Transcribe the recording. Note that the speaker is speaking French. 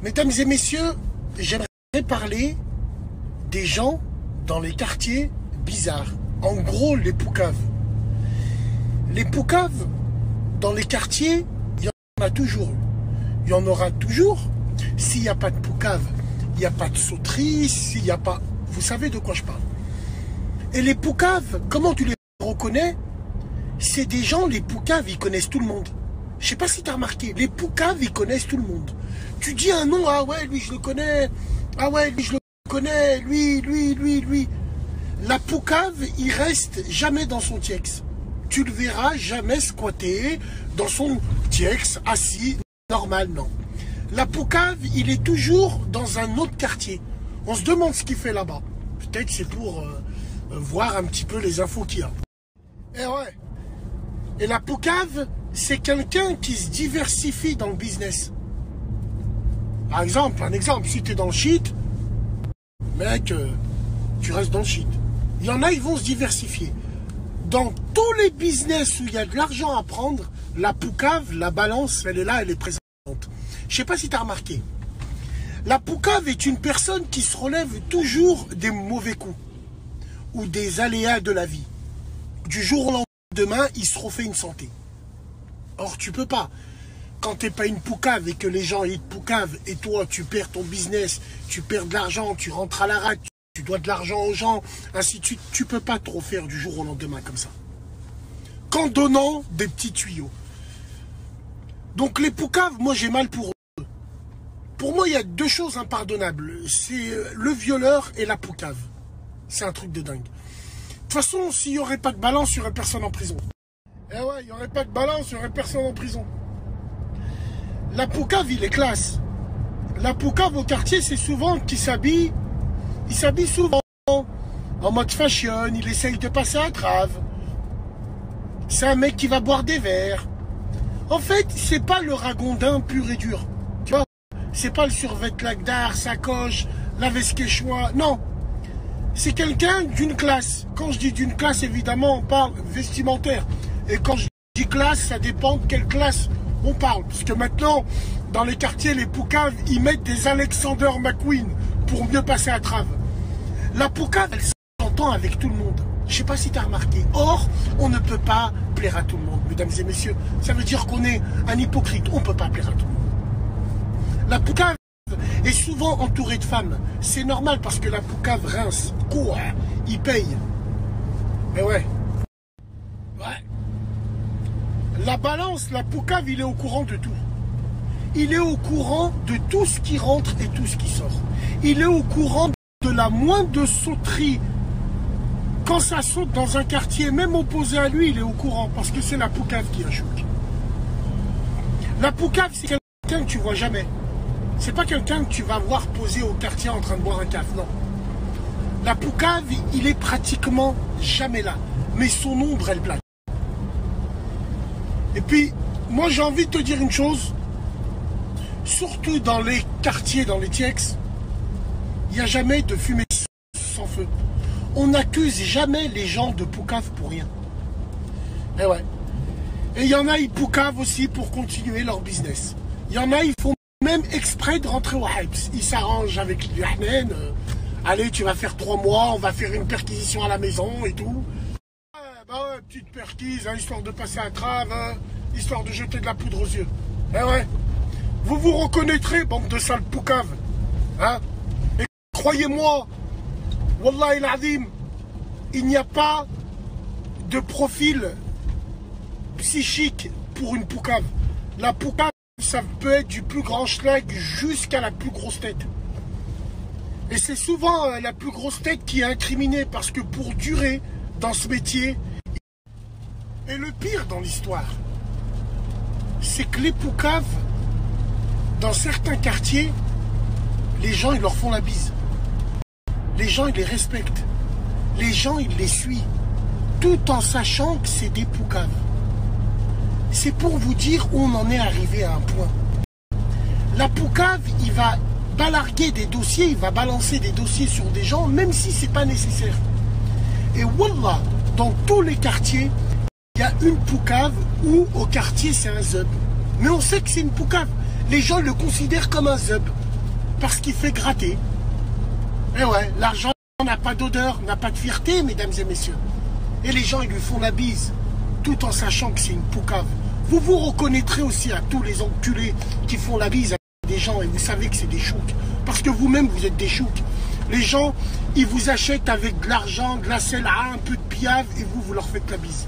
Mesdames et messieurs, j'aimerais parler des gens dans les quartiers bizarres. En gros, les poucaves. Les poucaves, dans les quartiers, il y en a toujours. Il y en aura toujours. S'il n'y a pas de poucave, il n'y a pas de sauterie, s'il n'y a pas... Vous savez de quoi je parle. Et les poucaves, comment tu les reconnais? C'est des gens, les poucaves, ils connaissent tout le monde. Je sais pas si tu as remarqué, les poucaves, ils connaissent tout le monde. Tu dis un nom, ah ouais, lui je le connais, ah ouais, lui je le connais, lui. La poucave, il reste jamais dans son tiex. Tu le verras jamais squatter dans son tiex, assis, normal, non. La poucave, il est toujours dans un autre quartier. On se demande ce qu'il fait là-bas. Peut-être c'est pour voir un petit peu les infos qu'il y a. Et ouais. Et la poucave, c'est quelqu'un qui se diversifie dans le business. Par exemple, un exemple, si tu es dans le shit, mec, tu restes dans le shit. Il y en a, ils vont se diversifier. Dans tous les business où il y a de l'argent à prendre, la poucave, la balance, elle est là, elle est présente. Je ne sais pas si tu as remarqué. La poucave est une personne qui se relève toujours des mauvais coups ou des aléas de la vie. Du jour au lendemain, il se refait une santé. Or, tu peux pas. Quand tu n'es pas une poucave et que les gens ils te poucavent et toi, tu perds ton business, tu perds de l'argent, tu rentres à la rate, tu dois de l'argent aux gens, ainsi de suite, tu peux pas trop faire du jour au lendemain comme ça. Qu'en donnant des petits tuyaux. Donc les poucaves, moi j'ai mal pour eux. Pour moi, il y a deux choses impardonnables. C'est le violeur et la poucave. C'est un truc de dingue. De toute façon, s'il n'y aurait pas de balance, il n'y aurait personne en prison. Eh ouais, il n'y aurait pas de balance, il n'y aurait personne en prison. La poucave, il est classe. La poucave au quartier, c'est souvent qu'il s'habille. Il s'habille souvent en mode fashion. Il essaye de passer à trave. C'est un mec qui va boire des verres. En fait, c'est pas le ragondin pur et dur. Tu vois, c'est pas le survêt lagdar, sacoche, la veste quechua. Non. C'est quelqu'un d'une classe. Quand je dis d'une classe, évidemment, on parle vestimentaire. Et quand je dis classe, ça dépend de quelle classe on parle. Parce que maintenant, dans les quartiers, les poucaves, ils mettent des Alexander McQueen pour mieux passer à trave. La poucave, elle s'entend avec tout le monde. Je ne sais pas si tu as remarqué. Or, on ne peut pas plaire à tout le monde, mesdames et messieurs. Ça veut dire qu'on est un hypocrite. On ne peut pas plaire à tout le monde. La poucave est souvent entourée de femmes. C'est normal parce que la poucave rince. Quoi? Il paye. Mais ouais. Ouais. La balance, la poucave, il est au courant de tout. Il est au courant de tout ce qui rentre et tout ce qui sort. Il est au courant de la moindre sauterie. Quand ça saute dans un quartier, même opposé à lui, il est au courant parce que c'est la poucave qui a choqué. La poucave, c'est quelqu'un que tu vois jamais. C'est pas quelqu'un que tu vas voir posé au quartier en train de boire un café, non. La poucave, il est pratiquement jamais là. Mais son ombre, elle plane. Et puis, moi j'ai envie de te dire une chose. Surtout dans les quartiers, dans les tiex, il n'y a jamais de fumée sans feu. On n'accuse jamais les gens de poucave pour rien. Et ouais. Et il y en a, ils poucavent aussi pour continuer leur business. Il y en a, ils font même exprès de rentrer au hype. Ils s'arrangent avec l'Yahmen. Allez, tu vas faire 3 mois, on va faire une perquisition à la maison et tout. Bah ouais, petite perquise, hein, histoire de passer à trave, hein, histoire de jeter de la poudre aux yeux. Eh ouais. Vous vous reconnaîtrez, bande de sales poucaves. Hein? Et croyez-moi, Wallah il-Azim, il n'y a pas de profil psychique pour une poucave. La poucave, ça peut être du plus grand schlag jusqu'à la plus grosse tête. Et c'est souvent la plus grosse tête qui est incriminée parce que pour durer dans ce métier, et le pire dans l'histoire, c'est que les poucaves, dans certains quartiers, les gens, ils leur font la bise. Les gens, ils les respectent. Les gens, ils les suivent. Tout en sachant que c'est des poucaves. C'est pour vous dire où on en est arrivé à un point. La poucave, il va balarguer des dossiers, il va balancer des dossiers sur des gens, même si ce n'est pas nécessaire. Et wallah, dans tous les quartiers, il y a une poucave où au quartier, c'est un zeub. Mais on sait que c'est une poucave. Les gens le considèrent comme un zeub. parce qu'il fait gratter. Et ouais, l'argent n'a pas d'odeur, n'a pas de fierté, mesdames et messieurs. Et les gens, ils lui font la bise, tout en sachant que c'est une poucave. Vous vous reconnaîtrez aussi à tous les enculés qui font la bise à des gens et vous savez que c'est des chouks. Parce que vous-même, vous êtes des chouks. Les gens, ils vous achètent avec de l'argent, de la celle, un peu de piave et vous leur faites la bise.